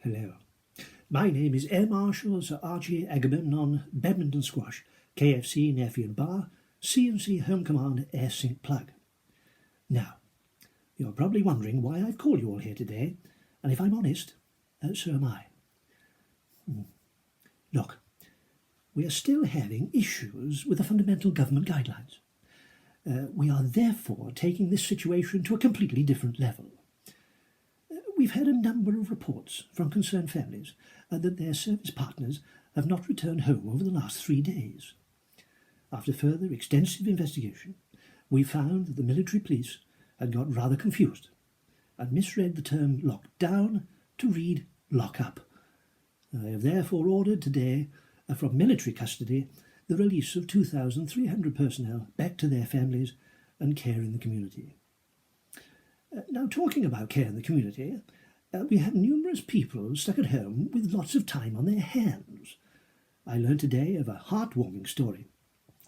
Hello. My name is Marshal, Sir Archie Agamemnon Badminton-Squash, KFC, Naafi and Bar, CNC Home Command Air Sync Plug. Now, you're probably wondering why I've called you all here today, and if I'm honest, so am I. Look, we are still having issues with the fundamental government guidelines. We are therefore taking this situation to a completely different level. We've had a number of reports from concerned families that their service partners have not returned home over the last 3 days. After further extensive investigation, we found that the military police had got rather confused and misread the term locked down to read lock up. I have therefore ordered today, from military custody, the release of 2,300 personnel back to their families and care in the community. Now, talking about care in the community, we have numerous people stuck at home with lots of time on their hands. I learned today of a heartwarming story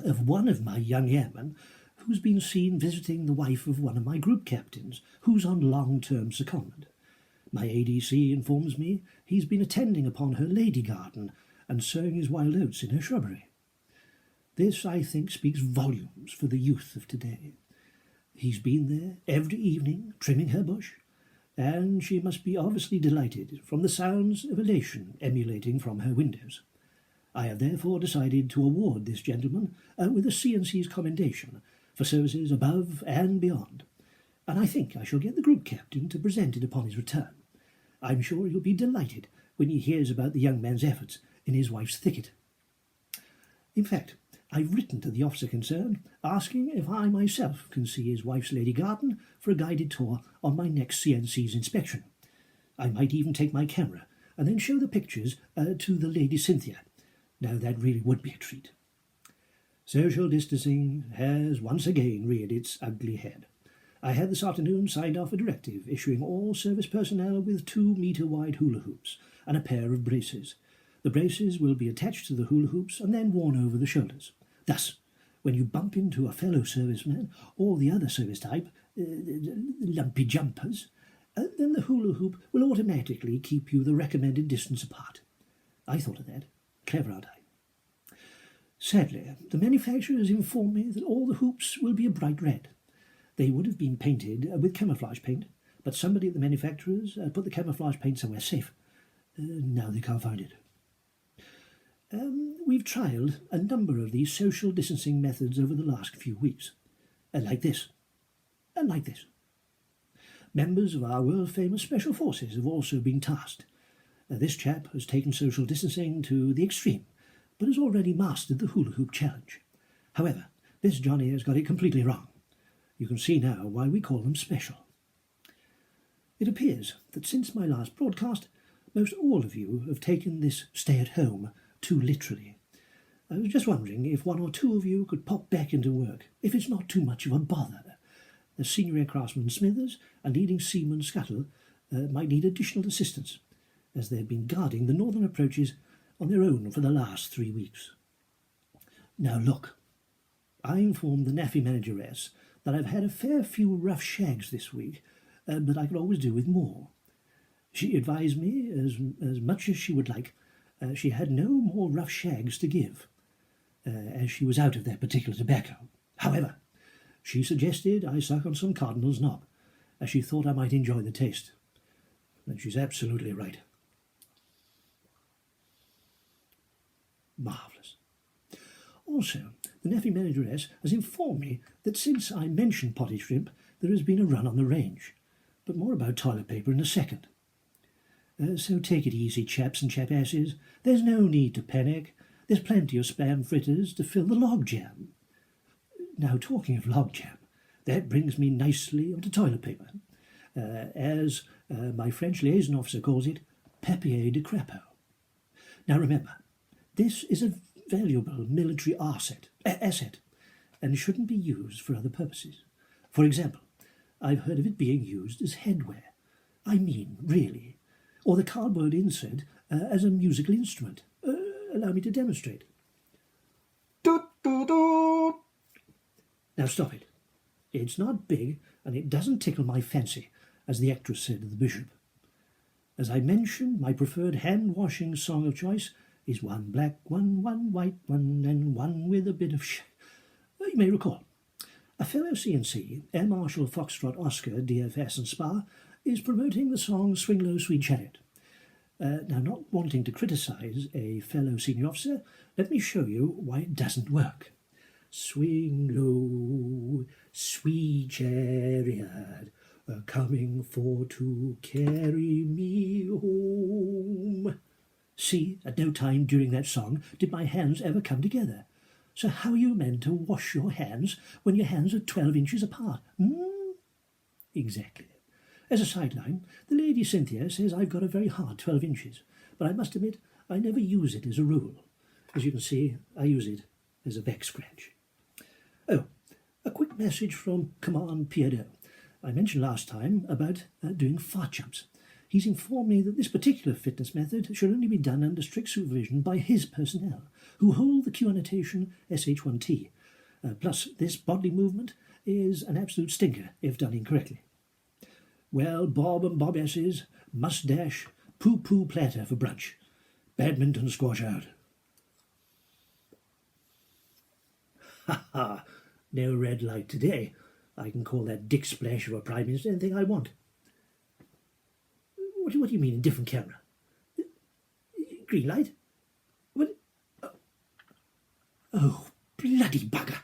of one of my young airmen who's been seen visiting the wife of one of my group captains, who's on long-term secondment. My ADC informs me he's been attending upon her lady garden and sowing his wild oats in her shrubbery. This, I think, speaks volumes for the youth of today. He's been there every evening, trimming her bush, and she must be obviously delighted from the sounds of elation emulating from her windows. I have therefore decided to award this gentleman with a CNC's commendation for services above and beyond, and I think I shall get the group captain to present it upon his return. I'm sure he'll be delighted when he hears about the young man's efforts in his wife's thicket. In fact, I've written to the officer concerned, asking if I myself can see his wife's lady garden for a guided tour on my next CNC's inspection. I might even take my camera and then show the pictures to the Lady Cynthia. Now that really would be a treat. Social distancing has once again reared its ugly head. I had this afternoon signed off a directive issuing all service personnel with 2-metre-wide hula hoops and a pair of braces. The braces will be attached to the hula hoops and then worn over the shoulders. Thus, when you bump into a fellow serviceman or the other service type, lumpy jumpers, then the hula hoop will automatically keep you the recommended distance apart. I thought of that. Clever, aren't I? Sadly, the manufacturers inform me that all the hoops will be a bright red. They would have been painted with camouflage paint, but somebody at the manufacturers put the camouflage paint somewhere safe. Now they can't find it. We've trialled a number of these social distancing methods over the last few weeks. Like this, and like this. Members of our world-famous special forces have also been tasked. This chap has taken social distancing to the extreme, but has already mastered the hula hoop challenge. However, this Johnny has got it completely wrong. You can see now why we call them special. It appears that since my last broadcast, most all of you have taken this stay-at-home too literally. I was just wondering if one or two of you could pop back into work, if it's not too much of a bother. The senior aircraftsman Smithers and leading seaman Scuttle might need additional assistance, as they've been guarding the northern approaches on their own for the last 3 weeks. Now look, I informed the Naafi manageress that I've had a fair few rough shags this week, but I could always do with more. She advised me, as much as she would like, she had no more rough shags to give, as she was out of that particular tobacco. However, she suggested I suck on some Cardinal's knob, as she thought I might enjoy the taste. And she's absolutely right. Marvellous. Also, the Naafi manageress has informed me that since I mentioned potted shrimp, there has been a run on the range, but more about toilet paper in a second. So take it easy, chaps and chapasses. There's no need to panic. There's plenty of spam fritters to fill the logjam. Now, talking of logjam, that brings me nicely onto toilet paper, as my French liaison officer calls it, papier de crapaud. Now remember, this is a valuable military asset, and shouldn't be used for other purposes. For example, I've heard of it being used as headwear. I mean, really. Or the cardboard insert as a musical instrument. Allow me to demonstrate. Doot, doot, doot. Now stop it. It's not big, and it doesn't tickle my fancy, as the actress said to the bishop. As I mentioned, my preferred hand-washing song of choice is One Black One, One White One, and One with a Bit of You may recall, a fellow CNC, Air Marshal Foxtrot Oscar, DFS and Spa, is promoting the song Swing Low, Sweet Chariot. Now, not wanting to criticise a fellow senior officer, let me show you why it doesn't work. Swing low, sweet chariot, coming for to carry me home. See, at no time during that song did my hands ever come together. So how are you meant to wash your hands when your hands are 12 inches apart? Exactly. As a sideline, the lady Cynthia says I've got a very hard 12 inches, but I must admit I never use it as a rule. As you can see, I use it as a back scratch. Oh, a quick message from Command Pierdo. I mentioned last time about doing fart jumps. He's informed me that this particular fitness method should only be done under strict supervision by his personnel, who hold the Q annotation SH1T. Plus, this bodily movement is an absolute stinker if done incorrectly. Well, Bob and Bob S's must dash poo-poo platter for brunch. Badminton squash out. Ha ha! No red light today. I can call that Dick Splash of a Prime Minister anything I want. What do you mean, different camera? Green light? What? Oh, bloody bugger!